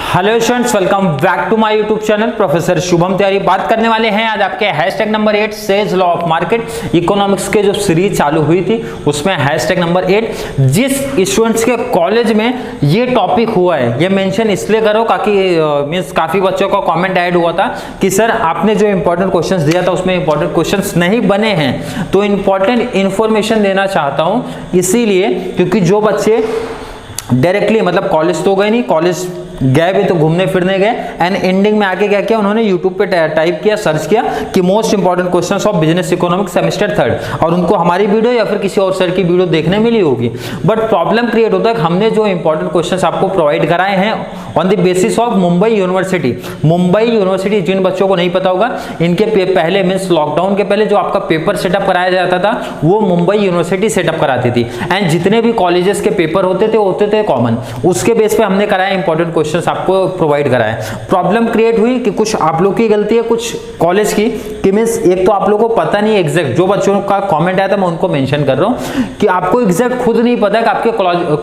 Hello students, welcome back to my YouTube channel professor Shubham Tiwari. बात करने वाले हैं आज आपके hashtag number 8 Say's law of market economics के जो सीरीज चालू हुई थी उसमें हैशटैग नंबर 8 जिस स्टूडेंट्स के कॉलेज में ये टॉपिक हुआ है, ये मेंशन इसलिए करो मींस काफी बच्चों का कमेंट ऐड हुआ था कि सर आपने जो इंपॉर्टेंट क्वेश्चंस दिया था उसमें इंपॉर्टेंट क्वेश्चंस नहीं बने हैं, तो इंपॉर्टेंट इंफॉर्मेशन देना चाहता हूं इसीलिए क्योंकि जो बच्चे डायरेक्टली मतलब कॉलेज तो गए नहीं, कॉलेज गए भी तो घूमने फिरने गए एंड एंडिंग में आके क्या किया उन्होंने यूट्यूब पे टाइप किया, सर्च किया कि most important questions of business economics semester 3 और उनको हमारी वीडियो या फिर किसी और सर की वीडियो देखने मिली होगी। बट प्रॉब्लम क्रिएट होता है कि हमने जो इंपॉर्टेंट क्वेश्चंस आपको प्रोवाइड कराए हैं on the basis of Mumbai university. Mumbai university, जिन बच्चों को नहीं पता होगा, इनके पहले मीन्स लॉकडाउन के पहले जो आपका पेपर सेटअप कराया जाता था वो मुंबई यूनिवर्सिटी सेटअप कराती थी एंड जितने भी कॉलेजेस के पेपर होते थे कॉमन, उसके बेस पे हमने कराया इंपॉर्टेंट क्वेश्चंस आपको प्रोवाइड कराया। प्रॉब्लम क्रिएट हुई कि कुछ आप लोग की गलती है, कुछ कॉलेज की, कि मींस एक तो आप लोगों को पता नहीं एग्जैक्ट, जो बच्चों का कमेंट आया था मैं उनको मेंशन कर रहा हूं कि आपको एग्जैक्ट खुद नहीं पता कि आपके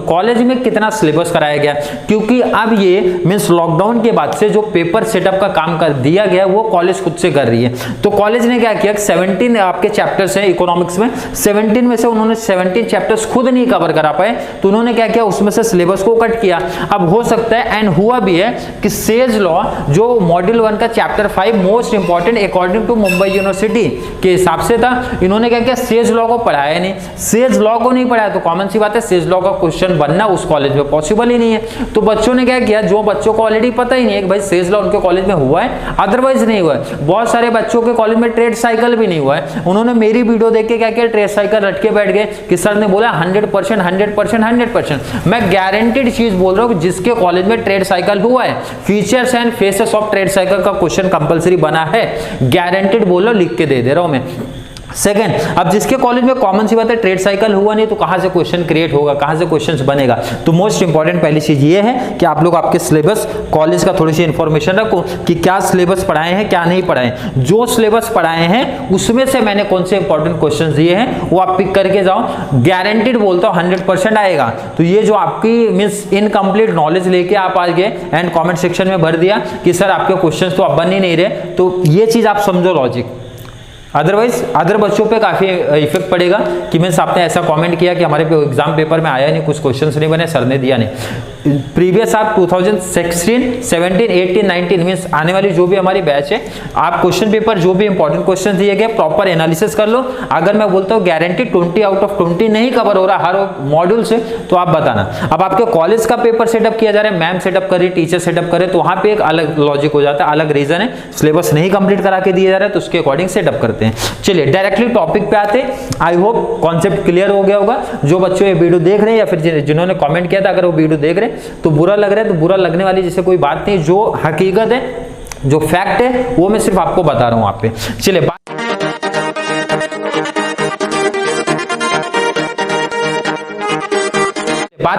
कॉलेज में कितना सिलेबस कराया गया, क्योंकि अब ये मींस लॉकडाउन के बाद से जो पेपर सेटअप का काम कर दिया गया वो कॉलेज खुद से कर रही है। तो कॉलेज ने क्या किया, 17 आपके चैप्टर्स हैं इकोनॉमिक्स में, 17 में से उन्होंने 17 चैप्टर्स खुद नहीं कवर करा पाए, तो उन्होंने क्या किया उसमें से सिलेबस को कट किया। अब हो सकता है एंड हुआ भी है कि सेज लॉ जो मॉड्यूल 1 का chapter 5 most important according to Mumbai university के हिसाब से था, इन्होंने क्या किया सेज लॉ को पढ़ाया नहीं। सेज लॉ को नहीं पढ़ाया तो कॉमन सी बात है सेज लॉ का क्वेश्चन बनना उस कॉलेज में पॉसिबल ही नहीं है। तो बच्चों ने क्या किया, जो बच्चों को ऑलरेडी पता ही नहीं है कि भाई सेज लॉ उनके कॉलेज में हुआ है, अदरवाइज नहीं हुआ है। बहुत सारे बच्चों के कॉलेज में ट्रेड साइकिल भी नहीं हुआ है, उन्होंने मेरी वीडियो देख के क्या किया ट्रेड साइकिल रट के बैठ गए कि सर ने बोला 100%। मैं गारंटेड चीज बोल रहा हूँ जिसके कॉलेज में ट्रेड साइकिल हुआ है, features and faces of trade cycle का क्वेश्चन कंपलसरी बना है, गारंटेड बोलो, लिख के दे रहा हूं मैं। सेकंड, अब जिसके कॉलेज में कॉमन सी बात है ट्रेड साइकिल हुआ नहीं तो कहां से क्वेश्चन क्रिएट होगा, कहां से क्वेश्चंस बनेगा। तो मोस्ट इंपॉर्टेंट पहली चीज ये है कि आप लोग आपके सिलेबस कॉलेज का थोड़ी सी इंफॉर्मेशन रखो कि क्या सिलेबस पढ़ाए हैं क्या नहीं पढ़ाए हैं। जो सिलेबस पढ़ाए हैं उसमें से मैंने कौन से इंपॉर्टेंट क्वेश्चन दिए हैं वो आप पिक करके जाओ, गारंटेड बोलता हूं 100% आएगा। तो ये जो आपकी मींस इनकम्प्लीट नॉलेज लेके आप आ गए एंड कॉमेंट सेक्शन में भर दिया कि सर आपके क्वेश्चन तो अब बन ही नहीं रहे, तो ये चीज आप समझो लॉजिक, अदरवाइज अदर बच्चों पे काफी इफेक्ट पड़ेगा कि मीन्स आपने ऐसा कमेंट किया कि हमारे एग्जाम पेपर में आया नहीं, कुछ क्वेश्चंस नहीं बने, सर ने दिया नहीं। प्रीवियस आप 2016, 17, 18, 19 मीन्स आने वाली जो भी हमारी बैच है, आप क्वेश्चन पेपर जो भी इंपॉर्टेंट क्वेश्चन दिए गए प्रॉपर एनालिसिस कर लो। अगर मैं बोलता हूँ गारंटी 20 आउट ऑफ 20 नहीं कवर हो रहा हर मॉड्यूल से तो आप बताना। अब आपके कॉलेज का पेपर सेटअप किया जा रहा है, मैम सेटअप करे, टीचर सेटअप करे, तो वहां पे एक अलग लॉजिक हो जाता है, अलग रीजन है, सिलेबस नहीं कंप्लीट करा के दिया जा रहा है तो उसके अकॉर्डिंग सेटअप करते हैं। चलिए डायरेक्टली टॉपिक पे आते। आई होप कॉन्सेप्ट क्लियर हो गया होगा। जो बच्चों ये वीडियो देख रहे हैं या फिर जिन्होंने कमेंट किया था अगर वो वीडियो देख रहे हैं तो बुरा लग रहा है तो बुरा लगने वाली जैसे कोई बात नहीं, जो हकीकत है जो फैक्ट है वो मैं सिर्फ आपको बता रहा हूं आप पे। चलिए बात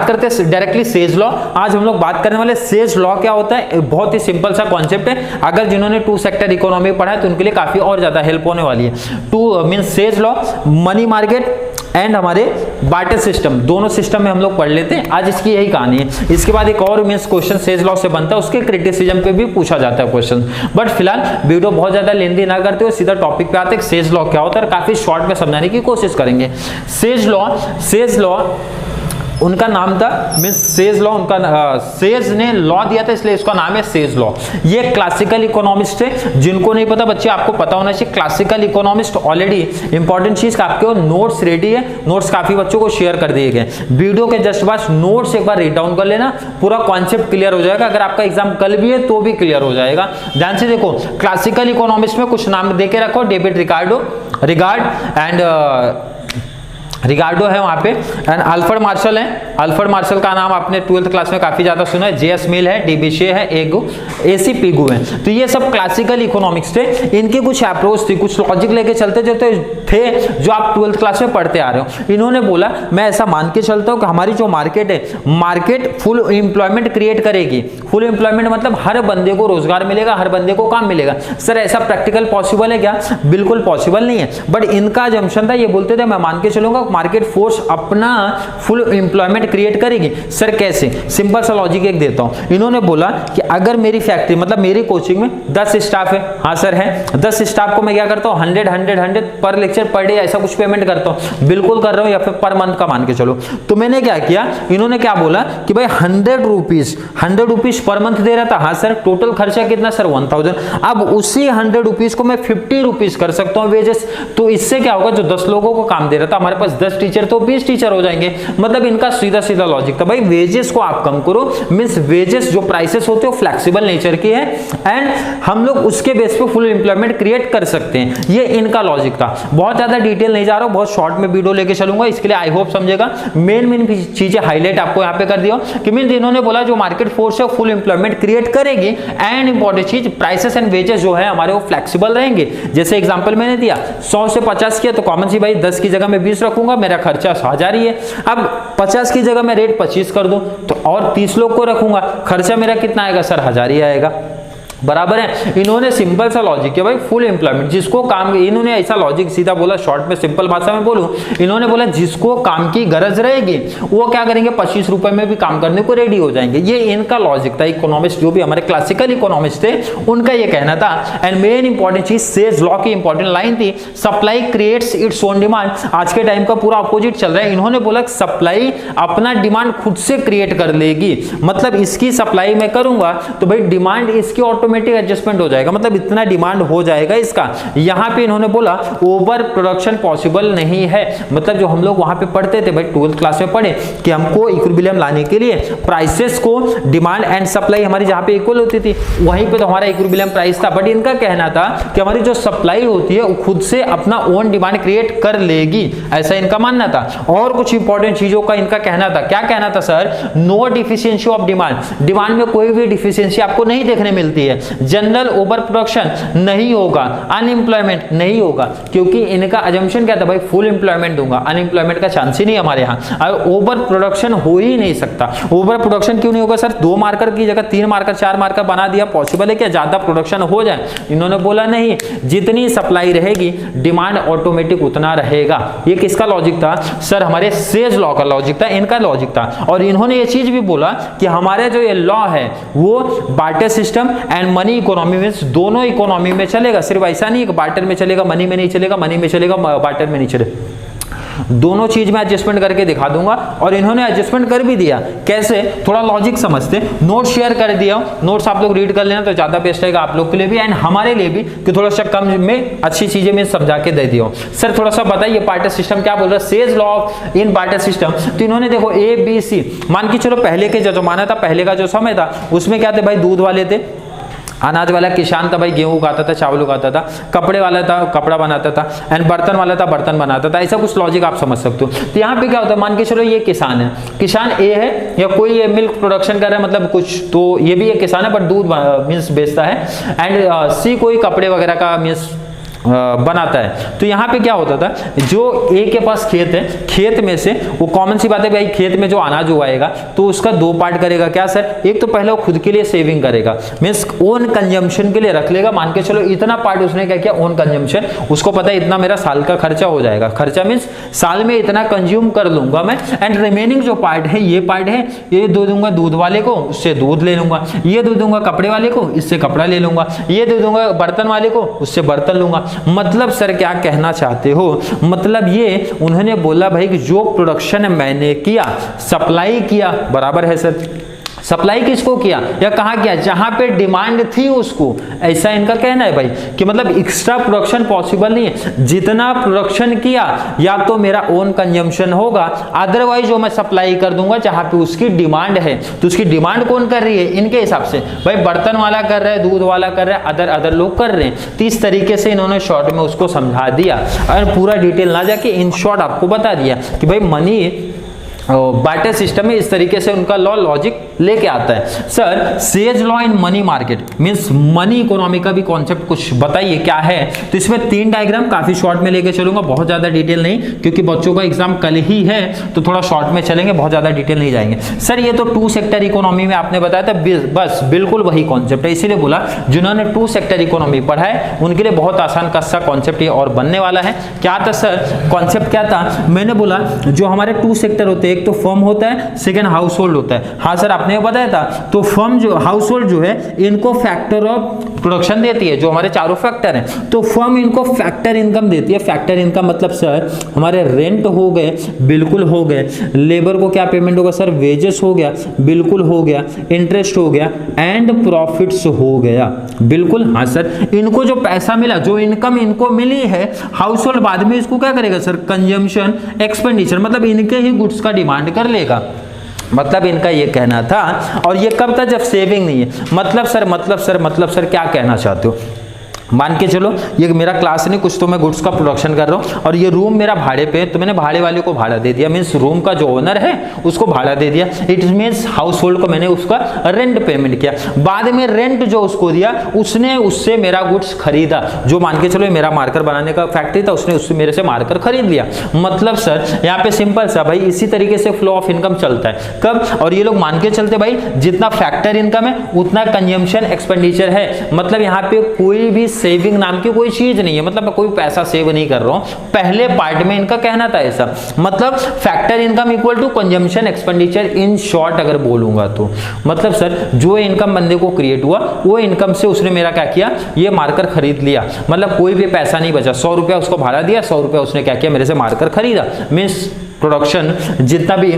करते हैं डायरेक्टली सेज लॉ। आज हम लोग बात करने वाले सेज लॉ क्या होता है, बहुत ही सिंपल सा कॉन्सेप्ट है। अगर जिन्होंने 2 सेक्टर इकोनॉमी पढ़ा है तो उनके लिए काफी और ज्यादा हेल्प होने वाली है। 2 means says law, money market and हमारे बार्टर सिस्टम, दोनों सिस्टम में हम लोग पढ़ लेते हैं। आज इसकी यही कहानी है। इसके बाद एक और मींस क्वेश्चन सेज लॉ से बनता है, उसके क्रिटिसिज्म पे भी पूछा जाता है क्वेश्चन। बट फिलहाल वीडियो बहुत ज्यादा लेंथी ना करते हुए सीधा टॉपिक पे आते हैं, सेज लॉ क्या होता है, काफी शॉर्ट में समझाने की कोशिश करेंगे। सेज लॉ उनका नाम था मींस सेज लॉ, उनका सेज ने लॉ दिया था इसलिए इसका नाम है सेज लॉ। ये क्लासिकल इकोनॉमिस्ट है, जिनको नहीं पता बच्चे आपको पता होना चाहिए। क्लासिकल इकोनॉमिस्ट ऑलरेडी इंपॉर्टेंट चीज आपके नोट्स रेडी है, नोट्स काफी बच्चों को शेयर कर दिए गए। वीडियो के जस्ट बाद नोट्स एक बार रीड डाउन कर लेना, पूरा कॉन्सेप्ट क्लियर हो जाएगा। अगर आपका एग्जाम कल भी है तो भी क्लियर हो जाएगा। ध्यान से देखो, क्लासिकल इकोनॉमिस्ट में कुछ नाम दे के रखो, डेविड रिगार्डो है वहां पे, एंड अल्फ्रेड मार्शल है। अल्फ्रेड मार्शल का नाम आपने 12th क्लास में काफी ज्यादा सुना है। जेएस मिल है, डीबीशे है, एसी पिगू है। तो ये सब क्लासिकल इकोनॉमिक्स थे। इनकी कुछ अप्रोच थी, कुछ लॉजिक लेके चलते थे जो आप 12th क्लास में पढ़ते आ रहे हो। इन्होंने बोला मैं ऐसा मान के चलता हूँ कि हमारी जो मार्केट है, मार्केट फुल एम्प्लॉयमेंट क्रिएट करेगी। फुल एम्प्लॉयमेंट मतलब हर बंदे को रोजगार मिलेगा, हर बंदे को काम मिलेगा। सर ऐसा प्रैक्टिकल पॉसिबल है क्या? बिल्कुल पॉसिबल नहीं है। बट इनका जम्पशन था, ये बोलते थे मैं मान के चलूंगा मार्केट फोर्स अपना फुल एम्प्लॉयमेंट क्रिएट करेगी। सर कैसे? सिंपल सा लॉजिक एक देता हूं। इन्होंने बोला कि अगर मेरी फैक्ट्री मतलब मेरी कोचिंग में 10 स्टाफ है, हाँ सर है, 10 स्टाफ को मैं क्या करता हूँ 100 पर लेक्चर पर डे ऐसा कुछ पेमेंट करता हूँ, बिल्कुल कर रहा हूँ, या फिर पर मंथ का मान के चलो। तो मैंने क्या किया, इन्होंने क्या बोला कि भाई 100 रुपीज पर मंथ दे रहा था, हाँ सर, टोटल खर्चा कितना सर 1000। अब उसी 100 रुपीज को मैं 50 रुपीज कर सकता हूँ वेजेस। तो इससे क्या होगा, जो 10 लोगों को काम दे रहा था, हमारे पास 10 टीचर तो 20 टीचर हो जाएंगे। मतलब इनका सीधा सीधा लॉजिक था भाई वेजेस को आप कम करो, मींस वेजेस जो प्राइसेस होते हैं फ्लेक्सिबल नेचर की है एंड हम लोग उसके बेस पे फुल एम्प्लॉयमेंट क्रिएट कर सकते हैं। ये इनका लॉजिक था। बहुत ज्यादा डिटेल नहीं जा रहा हूं, बहुत शॉर्ट में वीडियो लेके चलूंगा, इसके लिए आई होप समझेगा। मेन चीजें हाईलाइट आपको यहाँ पे कर दिया कि मीन इन्होंने बोला जो मार्केट फोर्स है फुल एम्प्लॉयमेंट क्रिएट करेगी एंड इंपॉर्टेंट चीज प्राइसेस एंड वेजेस जो है हमारे वो फ्लेक्सिबल रहेंगे। जैसे एग्जांपल मैंने दिया 100 से 50 किया तो कॉमन सी भाई 10 की जगह मैं 20 रखूंगा, मेरा खर्चा 1000 ही है। अब 50 की जगह मैं रेट 25 कर दूं तो और 30 लोग को रखूंगा, खर्चा मेरा कितना आएगा सर 1000 ही आएगा, बराबर है। इन्होंने सिंपल सा लॉजिक किया भाई फुल एम्प्लॉयमेंट, जिसको काम, इन्होंने ऐसा लॉजिक सीधा बोला, शॉर्ट में सिंपल भाषा में बोलूं, इन्होंने बोला जिसको काम की गरज रहेगी वो क्या करेंगे 25 रुपए में भी काम करने को रेडी हो जाएंगे। ये इनका लॉजिक था। इकोनॉमिस्ट जो भी हमारे क्लासिकल इकोनॉमिस्ट थे उनका ये कहना था। एंड मेन इंपॉर्टेंट चीज सेज लॉ की इंपॉर्टेंट लाइन थी, supply creates its own demand. आज के टाइम का पूरा अपोजिट चल रहा है। इन्होंने बोला सप्लाई अपना डिमांड खुद से क्रिएट कर लेगी, मतलब इसकी सप्लाई मैं करूंगा तो भाई डिमांड इसकी ऑटोमेटिक एडजस्टमेंट हो जाएगा, मतलब इतना डिमांड हो जाएगा इसका। यहां पे इन्होंने बोला ओवर प्रोडक्शन पॉसिबल नहीं है, मतलब जो हम लोग वहां पे पढ़ते थे भाई 12th क्लास में पढ़े कि हमको इक्विलिब्रियम लाने के लिए प्राइसेस को डिमांड एंड सप्लाई हमारी जहां पे इक्वल होती थी वहीं पे तो हमारा इक्विलिब्रियम प्राइस था। बट इनका कहना था कि हमारी जो सप्लाई होती है वो खुद से अपना ओन डिमांड क्रिएट कर लेगी, ऐसा इनका मानना था। और कुछ इंपॉर्टेंट चीजों का इनका कहना था। क्या कहना था sir? No deficiency of demand, demand में कोई भी डिफिशियंसी आपको नहीं देखने मिलती है। जनरल ओवर प्रोडक्शन नहीं होगा, अनएम्प्लॉयमेंट नहीं होगा, क्योंकि इनका अजम्पशन क्या था भाई फुल एम्प्लॉयमेंट दूंगा, अनएम्प्लॉयमेंट का चांस ही नहीं हमारे यहाँ। और ओवर प्रोडक्शन हो ही नहीं सकता। ओवर प्रोडक्शन क्यों नहीं होगा सर? 2 मार्कर की जगह 3 मार्कर 4 मार्कर बना दिया, पॉसिबल है क्या ज्यादा प्रोडक्शन हो जाए? इन्होंने बोला नहीं, जितनी सप्लाई रहेगी डिमांड ऑटोमेटिक उतना रहेगा। ये किसका लॉजिक था सर? हमारे सेज लॉ का लॉजिक था, इनका लॉजिक था। और इन्होंने ये चीज भी बोला कि हमारे जो ये लॉ है वो barter system and money economy में, दोनों इकोनॉमी में चलेगा। सिर्फ ऐसा नहीं कि बार्टर में चलेगा मनी में नहीं चलेगा, मनी में चलेगा बार्टर में नहीं चलेगा, दोनों चीज में एडजस्टमेंट करके दिखा दूंगा। और इन्होंने एडजस्टमेंट कर भी दिया। कैसे? थोड़ा लॉजिक समझते। नोट शेयर कर दिया, नोट्स आप लोग रीड कर लेना तो ज्यादा बेस्ट रहेगा आप लोग के लिए भी एंड हमारे लिए भी, कि थोड़ा सा कम में अच्छी चीजें मैं समझा के दे दिया। सर थोड़ा सा बताइए बार्टर सिस्टम क्या बोल रहा है, says law of in barter system. तो इन्होंने देखो ए बी सी मान के चलो, पहले के जो जमाना था, पहले का जो समय था उसमें क्या थे भाई, दूध वाले थे, अनाज वाला किसान था भाई गेहूं उगाता था, चावल उगाता था, कपड़े वाला था कपड़ा बनाता था एंड बर्तन वाला था बर्तन बनाता था। ऐसा कुछ लॉजिक आप समझ सकते हो। तो यहाँ पे क्या होता है, मान के चलो ये किसान है, किसान ए है या कोई ये मिल्क प्रोडक्शन कर रहा है, मतलब कुछ तो ये भी एक किसान है बट दूध मीन्स बेचता है एंड सी कोई कपड़े वगैरह का मीन्स बनाता है। तो यहाँ पे क्या होता था, जो ए के पास खेत है, खेत में से वो कॉमन सी बात है भाई, खेत में जो अनाज उगाएगा तो उसका 2 पार्ट करेगा। क्या सर? एक तो पहले वो खुद के लिए सेविंग करेगा, मीन्स ओन कंजम्पशन के लिए रख लेगा। मान के चलो इतना पार्ट उसने क्या किया, ओन कंजम्पशन, उसको पता है इतना मेरा साल का खर्चा हो जाएगा, खर्चा मीन्स साल में इतना कंज्यूम कर लूंगा मैं एंड रिमेनिंग जो पार्ट है, ये पार्ट है, ये दे दूंगा दूध वाले को, उससे दूध ले लूंगा, ये दे दूंगा कपड़े वाले को, इससे कपड़ा ले लूंगा, ये दे दूंगा बर्तन वाले को, उससे बर्तन लूंगा। मतलब सर क्या कहना चाहते हो? मतलब ये उन्होंने बोला भाई कि जो प्रोडक्शन मैंने किया, सप्लाई किया, बराबर है सर, सप्लाई किसको किया या कहाँ किया? जहां पे डिमांड थी उसको। ऐसा इनका कहना है भाई कि मतलब एक्स्ट्रा प्रोडक्शन पॉसिबल नहीं है। जितना प्रोडक्शन किया या तो मेरा ओन कंजम्पशन होगा, अदरवाइज जो मैं सप्लाई कर दूंगा जहां पे उसकी डिमांड है। तो उसकी डिमांड कौन कर रही है? इनके हिसाब से भाई बर्तन वाला कर रहा है, दूध वाला कर रहा है, अदर लोग कर रहे हैं। तो इस तरीके से इन्होंने शॉर्ट में उसको समझा दिया और पूरा डिटेल ना जाके इन शॉर्ट आपको बता दिया कि भाई मनी बार्टर सिस्टम में इस तरीके से उनका लॉजिक लेके आता है। Sir says law in money market means money economy का भी कॉन्सेप्ट कुछ बताइए क्या है। तो इसमें 3 डायग्राम काफी शॉर्ट में लेके चलूंगा, बहुत ज्यादा डिटेल नहीं, क्योंकि बच्चों का एग्जाम कल ही है तो थोड़ा शॉर्ट में चलेंगे, बहुत ज्यादा डिटेल नहीं जाएंगे। सर ये तो 2 सेक्टर इकोनॉमी में आपने बताया था, बस बिल्कुल वही कॉन्सेप्ट है, इसीलिए बोला जिन्होंने 2 सेक्टर इकोनॉमी पढ़ा है उनके लिए बहुत आसान कस्सा कॉन्सेप्ट ये और बनने वाला है। क्या था सर कॉन्सेप्ट, क्या था, मैंने बोला जो हमारे 2 सेक्टर होते हैं, एक तो फर्म होता है, सेकंड हाउस होल्ड होता है। हाँ सर आपने बताया था, तो फर्म जो हाउस होल्ड जो है इनको फैक्टर ऑफ प्रोडक्शन देती है, जो हमारे चारों फैक्टर हैं, तो फर्म इनको फैक्टर इनकम देती है। फैक्टर इनकम मतलब सर हमारे रेंट हो गए, बिल्कुल हो गए, लेबर को क्या पेमेंट होगा सर, वेजेस हो गया, बिल्कुल हो गया, इंटरेस्ट हो गया, एंड प्रॉफिट्स हो गया, बिल्कुल। हाँ सर इनको जो पैसा मिला, जो इनकम इनको मिली है, हाउस होल्ड बाद में इसको क्या करेगा सर, कंजम्पशन एक्सपेंडिचर, मतलब इनके ही गुड्स का डिमांड कर लेगा, मतलब इनका ये कहना था। और ये कब था, जब सेविंग नहीं है। मतलब सर क्या कहना चाहते हो, मान के चलो ये मेरा क्लास नहीं, कुछ तो मैं गुड्स का प्रोडक्शन कर रहा हूँ और ये रूम मेरा भाड़े पे है, तो मैंने भाड़े वाले को भाड़ा दे दिया, मीन्स रूम का जो ओनर है उसको भाड़ा दे दिया, इट मीन्स हाउस होल्ड को मैंने उसका रेंट पेमेंट किया। बाद में रेंट जो उसको दिया, उसने उससे मेरा गुड्स खरीदा, जो मान के चलो मेरा मार्कर बनाने का फैक्ट्री था, उसने उससे मेरे से मार्कर खरीद लिया। मतलब सर यहाँ पे सिंपल सा भाई इसी तरीके से फ्लो ऑफ इनकम चलता है। कब, और ये लोग मान के चलते भाई जितना फैक्टर इनकम है उतना कंजम्पशन एक्सपेंडिचर है, मतलब यहाँ पे कोई भी सेविंग नाम की कोई चीज नहीं है, मतलब मैं कोई पैसा सेव नहीं कर रहा हूं। पहले पार्ट में इनका कहना था ऐसा, मतलब factor income equal to consumption expenditure, in short अगर बोलूंगा तो। मतलब सर जो इनकम बंदे को क्रिएट हुआ वो इनकम से उसने मेरा क्या किया, ये मार्कर खरीद लिया, मतलब कोई भी पैसा नहीं बचा। 100 रुपया उसको भाड़ा दिया, 100 रुपया उसने क्या किया, मेरे से मार्कर खरीदा, मीन्स प्रोडक्शन जितना भी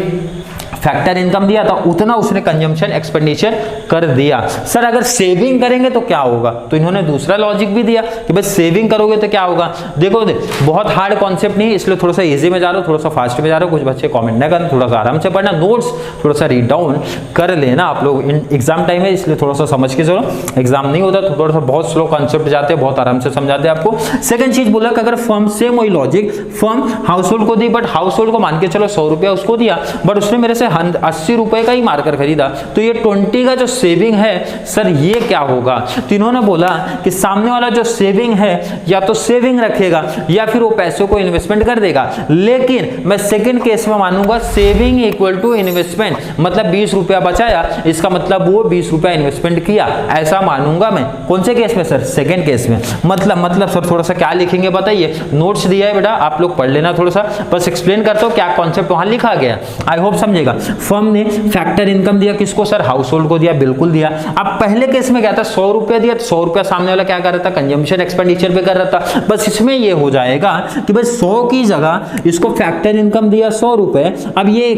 फैक्टर इनकम दिया था उतना उसने कंजम्पशन एक्सपेंडिचर कर दिया। सर अगर सेविंग करेंगे तो क्या होगा, तो इन्होंने दूसरा लॉजिक भी दिया कि भाई सेविंग करोगे तो क्या होगा। देखो बहुत हार्ड कॉन्सेप्ट नहीं, इसलिए थोड़ा सा इजी में जा रहा हूँ, थोड़ा सा फास्ट में जा रहा हूँ, कुछ बच्चे कमेंट ना करना, थोड़ा सा आराम से पढ़ना, नोट्स थोड़ा सा रीड डाउन कर लेना आप लोग। एग्जाम टाइम है इसलिए थोड़ा सा समझ के चलो, एग्जाम नहीं होता तो थोड़ा सा बहुत स्लो कॉन्सेप्ट जाते हैं, बहुत आराम से समझाते हैं आपको। सेकंड चीज बोला कि अगर फर्म सेम वही लॉजिक, फर्म हाउस होल्ड को दी, बट हाउस होल्ड को मान के चलो 100 रुपया उसको दिया, बट उसने मेरे से 80 रुपए का ही मार्कर खरीदा, तो ये 20 का जो सेविंग है सर ये क्या होगा। तो इन्होंने बोला कि सामने वाला जो सेविंग है या तो सेविंग रखेगा या फिर वो पैसों को इन्वेस्टमेंट कर देगा, लेकिन मैं सेकंड केस में मानूंगा सेविंग इक्वल टू इन्वेस्टमेंट, मतलब 20 रुपया बचाया, इसका मतलब वो 20 रुपया इन्वेस्टमेंट किया, ऐसा मानूंगा मैं। कौन से केस में सर, सेकंड केस में। मतलब सर थोड़ा सा क्या लिखेंगे बताइए, नोट्स दिया है बेटा आप लोग पढ़ लेना, थोड़ा सा बस एक्सप्लेन करता हूं क्या कॉन्सेप्ट वहां लिखा गया, आई होप समझेगा। फर्म ने फैक्टर इनकम दिया, किसको सर, हाउस होल्ड को दिया, बिल्कुल दिया। अब पहले केस में क्या था, 100 रुपया दिया, 100 रुपया सामने वाला क्या कर रहा था, कंजम्पशन एक्सपेंडिचर पे कर रहा था। बस इसमें ये हो जाएगा कि बस 100 की जगह इसको फैक्टर इनकम दिया 100 रुपए, अब ये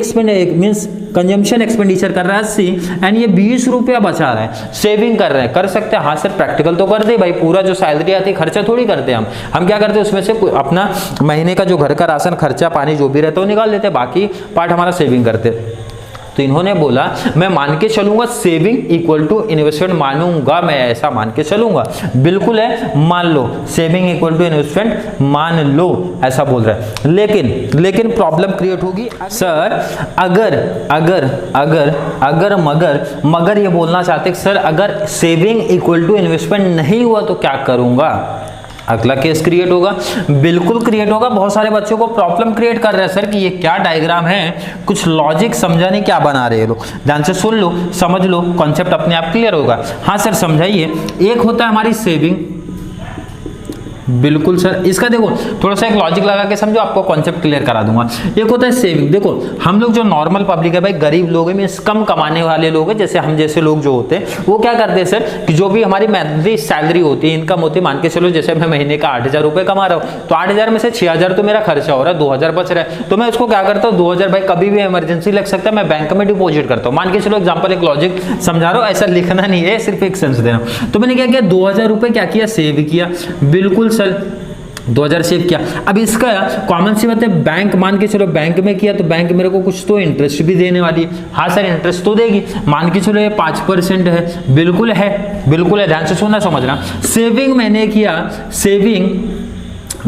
मींस कंजम्पशन एक्सपेंडिचर कर रहा है 80 एंड ये 20 रुपया बचा रहा है, सेविंग कर रहे हैं। कर सकते हैं हाँ सर, प्रैक्टिकल तो कर दे भाई, पूरा जो सैलरी आती है खर्चा थोड़ी करते हैं हम क्या करते हैं उसमें से अपना महीने का जो घर का राशन खर्चा पानी जो भी रहता है वो निकाल देते हैं, बाकी पार्ट हमारा सेविंग करते हैं। तो इन्होंने बोला मैं मान के चलूंगा सेविंग इक्वल टू इन्वेस्टमेंट, मानूंगा मैं, ऐसा मान के चलूंगा, बिल्कुल है, मान लो सेविंग इक्वल टू इन्वेस्टमेंट मान लो, ऐसा बोल रहा है। लेकिन प्रॉब्लम क्रिएट होगी सर, अगर मगर ये बोलना चाहते सर अगर सेविंग इक्वल टू इन्वेस्टमेंट नहीं हुआ तो क्या करूंगा, अगला केस क्रिएट होगा, बिल्कुल क्रिएट होगा। बहुत सारे बच्चों को प्रॉब्लम क्रिएट कर रहे हैं सर कि ये क्या डायग्राम है, कुछ लॉजिक समझा नहीं, क्या बना रहे हैं लोग, ध्यान से सुन लो, समझ लो, कॉन्सेप्ट अपने आप क्लियर होगा। हाँ सर समझाइए। एक होता है हमारी सेविंग, बिल्कुल सर, इसका देखो थोड़ा सा एक लॉजिक लगा के समझो, आपको कॉन्सेप्ट क्लियर करा दूंगा। एक होता है सेविंग, देखो हम लोग जो नॉर्मल पब्लिक है भाई, गरीब लोग हैं, मींस कम कमाने वाले लोग हैं, जैसे हम जैसे लोग जो होते हैं वो क्या करते हैं सर कि जो भी हमारी मंथली सैलरी होती है, इनकम होती है, मान के चलो जैसे मैं महीने का 8,000 रुपये कमा रहा हूँ, तो 8,000 में से 6,000 तो मेरा खर्चा हो रहा है, 2,000 बच रहा है, तो मैं उसको क्या करता हूँ, 2,000 भाई कभी भी इमरजेंसी लग सकता है, मैं बैंक में डिपॉजिट करता हूँ। मान के चलो एग्जाम्पल एक लॉजिक समझा रहा हूँ, ऐसा लिखना नहीं है, सिर्फ एक सेंस दे रहा हूँ। तो मैंने क्या किया, 2,000 रुपये क्या किया, सेव किया, बिल्कुल सर 2,000 सेव किया। अब इसका कॉमन सी बात है, बैंक मान के चलो बैंक में किया तो बैंक मेरे को कुछ तो इंटरेस्ट भी देने वाली है, हाँ सर इंटरेस्ट तो देगी, मान के चलो ये 5% है, बिल्कुल है, ध्यान से सुनना समझना। सेविंग मैंने किया,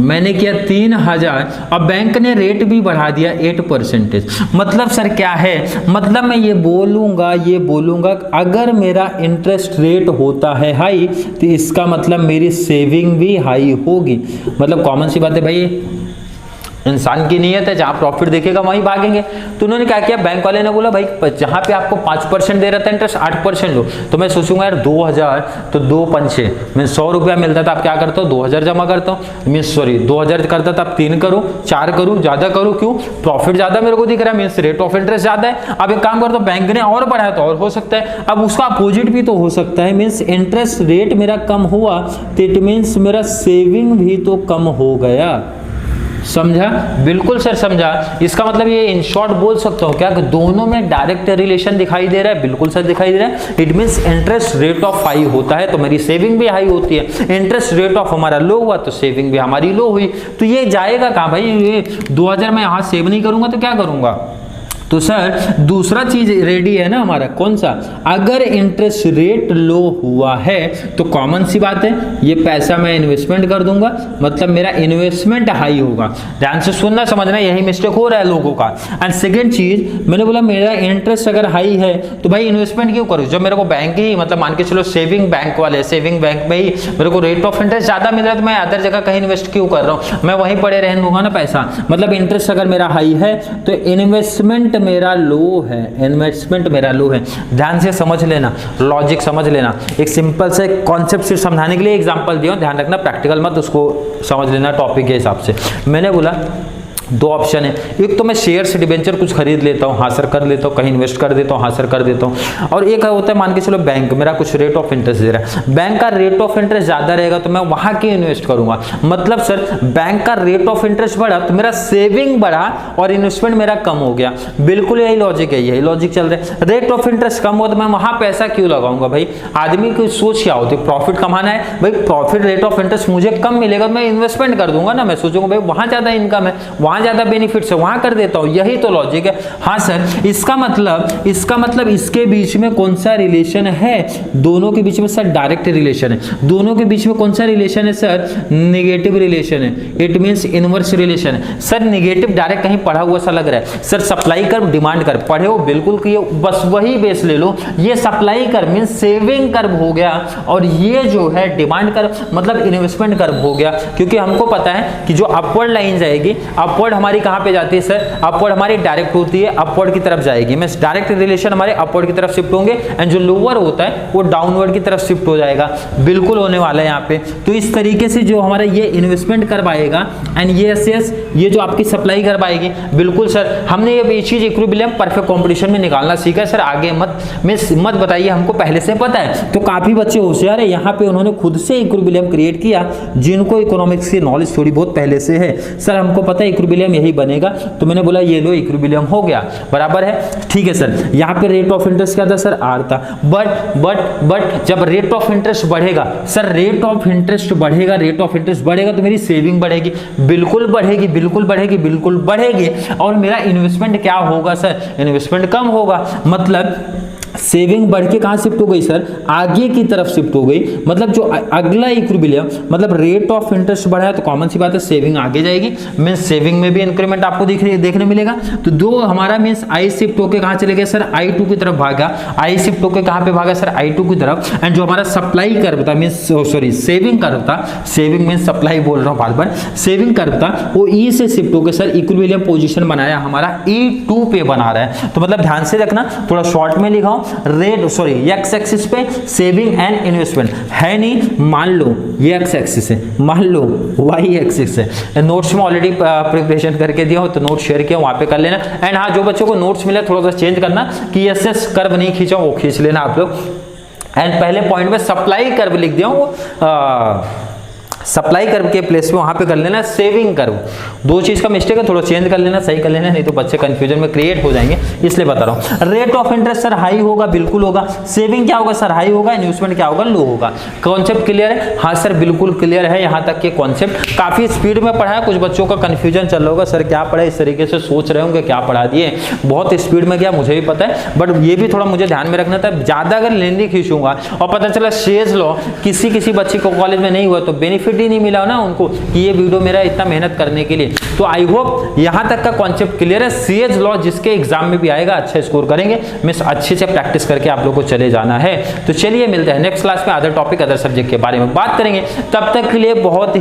मैंने किया 3000, अब बैंक ने रेट भी बढ़ा दिया 8%। मतलब सर क्या है, मतलब मैं ये बोलूंगा अगर मेरा इंटरेस्ट रेट होता है हाई तो इसका मतलब मेरी सेविंग भी हाई होगी। मतलब कॉमन सी बात है भाई, इंसान की नीयत है, जहां प्रॉफिट देखेगा वहीं भागेंगे। तो उन्होंने क्या किया, बैंक वाले ने बोला भाई जहां पे आपको 5% दे रहा था इंटरेस्ट 8% लो। तो मैं सोचूंगा यार 2000 तो 2 5 मैं 100 रुपया मिलता था, आप क्या करता हो 2000 जमा करता हूँ, मीन सॉरी 2000 करता था, अब 3 करूँ 4 करूँ, ज्यादा करूँ, क्यों, प्रॉफिट ज्यादा मेरे को दिख रहा है, मीन रेट ऑफ इंटरेस्ट ज्यादा है। अब एक काम करता हूँ, बैंक ने और बढ़ाया तो और हो सकता है, अब उसका अपोजिट भी तो हो सकता है, मीन्स इंटरेस्ट रेट मेरा कम हुआ तो इट मीन्स मेरा सेविंग भी तो कम हो गया। समझा, बिल्कुल सर समझा। इसका मतलब ये इन शॉर्ट बोल सकता हूँ क्या कि दोनों में डायरेक्ट रिलेशन दिखाई दे रहा है, बिल्कुल सर दिखाई दे रहा है। It means interest rate of high होता है तो मेरी सेविंग भी हाई होती है, इंटरेस्ट रेट ऑफ हमारा लो हुआ तो सेविंग भी हमारी लो हुई। तो ये जाएगा कहाँ भाई, ये 2000 मैं यहाँ सेव नहीं करूंगा तो क्या करूंगा। तो सर दूसरा चीज रेडी है ना हमारा, कौन सा, अगर इंटरेस्ट रेट लो हुआ है तो कॉमन सी बात है ये पैसा मैं इन्वेस्टमेंट कर दूंगा, मतलब मेरा इन्वेस्टमेंट हाई होगा। ध्यान से सुनना समझना, यही मिस्टेक हो रहा है लोगों का। एंड सेकेंड चीज मैंने बोला मेरा इंटरेस्ट अगर हाई है तो भाई इन्वेस्टमेंट क्यों करूँ, जब मेरे को बैंक ही मतलब मान के चलो सेविंग बैंक वाले, सेविंग बैंक में ही मेरे को रेट ऑफ इंटरेस्ट ज्यादा मिल रहा है तो मैं अदर जगह कहीं इन्वेस्ट क्यों कर रहा हूँ, मैं वहीं पड़े रहने दूंगा ना पैसा। मतलब इंटरेस्ट अगर मेरा हाई है तो इन्वेस्टमेंट मेरा लो है, इन्वेस्टमेंट मेरा लो है। ध्यान से समझ लेना, लॉजिक समझ लेना। एक सिंपल से कॉन्सेप्ट सिर्फ समझाने के लिए एग्जांपल दिया, ध्यान रखना प्रैक्टिकल मत उसको समझ लेना टॉपिक के हिसाब से। मैंने बोला दो ऑप्शन है, एक तो मैं शेयर से डिबेंचर कुछ खरीद लेता हूँ, हाँ सर कर लेता हूँ, कहीं इन्वेस्ट कर देता हूँ, हाँ सर कर देता हूँ। और एक होता है मान के चलो बैंक मेरा कुछ रेट ऑफ इंटरेस्ट दे रहा है, बैंक का रेट ऑफ इंटरेस्ट ज्यादा रहेगा तो मैं वहां क्यों इन्वेस्ट करूंगा। मतलब सर बैंक का रेट ऑफ इंटरेस्ट बढ़ा तो मेरा सेविंग बढ़ा और इन्वेस्टमेंट मेरा कम हो गया। बिल्कुल यही लॉजिक है, यही लॉजिक चल रहा है। रेट ऑफ इंटरेस्ट कम हुआ तो मैं वहां पैसा क्यों लगाऊंगा भाई। आदमी की सोच क्या होती है, प्रॉफिट कमाना है भाई, प्रॉफिट रेट ऑफ इंटरेस्ट मुझे कम मिलेगा तो मैं इन्वेस्टमेंट कर दूंगा ना, मैं सोचूंगा भाई वहां ज्यादा इनकम है, वहां ज्यादा बेनिफिट वहां कर देता हूं, यही तो लॉजिक है। हाँ सर इसका मतलब इसके बीच में कौन सा रिलेशन है, दोनों के बीच में सर डायरेक्ट रिलेशन है। दोनों के बीच में कौन सा रिलेशन है सर, नेगेटिव रिलेशन है, इट मींस इनवर्स रिलेशन है। सर नेगेटिव डायरेक्ट कहीं पढ़ा हुआ सा लग रहा है, sir supply curve demand curve पढ़े हो, बिल्कुल कि बस वही बेस ले लो। ये supply curve means saving curve हो गया और ये जो है डिमांड कर्व मतलब इन्वेस्टमेंट कर्व हो गया। क्योंकि हमको पता है कि जो अपवर्ड लाइन जाएगी, अपवर्ड हमारी कहां पे जाती है सर, अपवर्ड हमारी डायरेक्ट होती है, अपवर्ड की तरफ जाएगी, मींस डायरेक्ट रिलेशन हमारे अपवर्ड की तरफ शिफ्ट होंगे एंड जो लोअर होता है वो डाउनवर्ड की तरफ शिफ्ट हो जाएगा। बिल्कुल होने वाला है यहाँ पे। तो इस तरीके से जो हमारा ये इन्वेस्टमेंट कर्व आएगा एंड ये जो आपकी सप्लाई कर्व आएगी, बिल्कुल सर हमने ये चीज इक्विलिब्रियम परफेक्ट कंपटीशन में निकालना सीखा है सर। आगे मत बताइए, हमको पहले से पता है। तो काफी बच्चे होशियार है, यहाँ पे उन्होंने खुद से इक्विलिब्रियम क्रिएट किया, जिनको इकोनॉमिक्स की नॉलेज थोड़ी बहुत पहले से है। सर हमको पता है इक्विलिब्रियम यही बनेगा, तो मैंने बोला ये लो इक्विलिब्रियम हो गया, बराबर है। ठीक है सर, यहाँ पे रेट ऑफ इंटरेस्ट क्या था सर, आर था। बट जब रेट ऑफ इंटरेस्ट बढ़ेगा सर, रेट ऑफ इंटरेस्ट बढ़ेगा तो मेरी सेविंग बढ़ेगी, बिल्कुल बढ़ेगी। और मेरा इन्वेस्टमेंट क्या होगा सर, इन्वेस्टमेंट कम होगा। मतलब सेविंग बढ़ के कहां शिफ्ट हो गई सर, आगे की तरफ शिफ्ट हो गई। मतलब जो अगला इक्विलिब्रियम मतलब रेट ऑफ इंटरेस्ट बढ़ा है तो कॉमन सी बात है सेविंग आगे जाएगी, मींस सेविंग में भी इंक्रीमेंट आपको देखने मिलेगा। तो दो हमारा मींस आई शिफ्ट होके कहां चले गए सर, I2 की तरफ भागा। आई शिफ्ट होके कहां पे भागा सर, I2 की तरफ। एंड जो हमारा सप्लाई कर्व था मींस सॉरी सेविंग कर्व था, सेविंग मींस सप्लाई बोल रहा हूं बार, सेविंग कर्व था वो ई से शिफ्ट होके सर इक्विलिब्रियम पोजीशन बनाया हमारा E2 पे बना रहा है। तो मतलब ध्यान से रखना, थोड़ा शॉर्ट में लिखा रेट सॉरी एक्स एक्सिस पे सेविंग एंड इन्वेस्टमेंट है नहीं, मान लो ये एक्स एक्सिस है, मान लो वाई एक्सिस है। नोट्स में ऑलरेडी प्रिपरेशन करके दिया हो तो नोट शेयर किया, वहां पे कर लेना। एंड हाँ जो बच्चों को नोट्स मिले थोड़ा सा चेंज करना कि एस कर्व नहीं खींचा, वो खींच लेना आप लोग। एंड पहले पॉइंट में सप्लाई कर्व लिख दिया वो सप्लाई कर्व के प्लेस में वहां पे कर लेना सेविंग कर्व। दो चीज का मिस्टेक है, थोड़ा चेंज कर लेना, सही कर लेना, नहीं तो बच्चे कंफ्यूजन में क्रिएट हो जाएंगे, इसलिए बता रहा हूं। Rate of interest sir high होगा, बिल्कुल होगा। सेविंग क्या होगा सर, हाई होगा। इन्वेस्टमेंट क्या होगा, लो होगा। कॉन्सेप्ट क्लियर है? हाँ सर बिल्कुल क्लियर है। यहाँ तक के कॉन्सेप्ट काफी स्पीड में पढ़ा है, कुछ बच्चों का कंफ्यूजन चल रहा होगा सर क्या पढ़ा, इस तरीके से सोच रहे होंगे क्या पढ़ा दिए, बहुत स्पीड में गया मुझे भी पता है, बट ये भी थोड़ा मुझे ध्यान में रखना था। ज्यादा अगर लेंदी खींचूंगा और पता चला शेज लॉ किसी बच्चे को कॉलेज में नहीं हुआ तो बेनिफिट बेनिफिट ही नहीं मिला ना उनको कि ये वीडियो मेरा इतना मेहनत करने के लिए। तो आई होप यहाँ तक का कॉन्सेप्ट क्लियर है। सीएज लॉ जिसके एग्जाम में भी आएगा अच्छा स्कोर करेंगे, मिस अच्छे से प्रैक्टिस करके आप लोग को चले जाना है। तो चलिए मिलते हैं नेक्स्ट क्लास में अदर टॉपिक अदर सब्जेक्ट के बारे में बात करेंगे। तब तक के लिए बहुत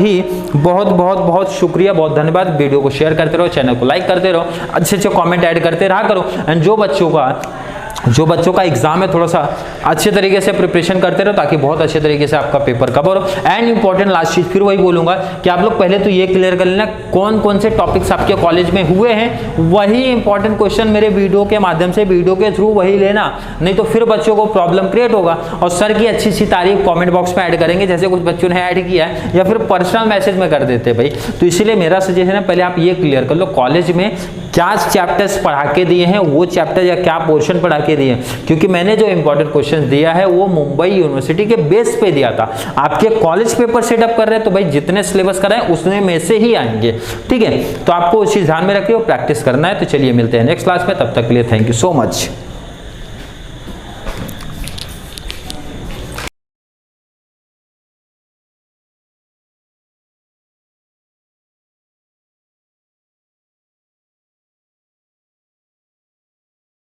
शुक्रिया, बहुत धन्यवाद। वीडियो को शेयर करते रहो, चैनल को लाइक करते रहो, अच्छे कमेंट ऐड करते रहा करो। एंड जो बच्चों का एग्जाम है थोड़ा सा अच्छे तरीके से प्रिपरेशन करते रहो ताकि बहुत अच्छे तरीके से आपका पेपर कवर हो। एंड इंपॉर्टेंट लास्ट चीज फिर वही बोलूंगा कि आप लोग पहले तो ये क्लियर कर लेना कौन कौन से टॉपिक्स आपके कॉलेज में हुए हैं, वही इंपॉर्टेंट क्वेश्चन मेरे वीडियो के माध्यम से वीडियो के थ्रू वही लेना, नहीं तो फिर बच्चों को प्रॉब्लम क्रिएट होगा। और सर की अच्छी तारीफ कॉमेंट बॉक्स में ऐड करेंगे, जैसे कुछ बच्चों ने ऐड किया है, या फिर पर्सनल मैसेज में कर देते भाई। तो इसीलिए मेरा सजेशन है पहले आप ये क्लियर कर लो कॉलेज में क्या चैप्टर्स पढ़ा के दिए हैं, वो चैप्टर या क्या पोर्शन पढ़ा के दिए हैं। क्योंकि मैंने जो इंपॉर्टेंट क्वेश्चन दिया है वो मुंबई यूनिवर्सिटी के बेस पे दिया था। आपके कॉलेज पेपर सेटअप कर रहे हैं तो भाई जितने सिलेबस कराएं उसमें में से ही आएंगे, ठीक है। तो आपको उस चीज ध्यान में रखिए और प्रैक्टिस करना है। तो चलिए मिलते हैं नेक्स्ट क्लास में, तब तक के लिए थैंक यू सो मच।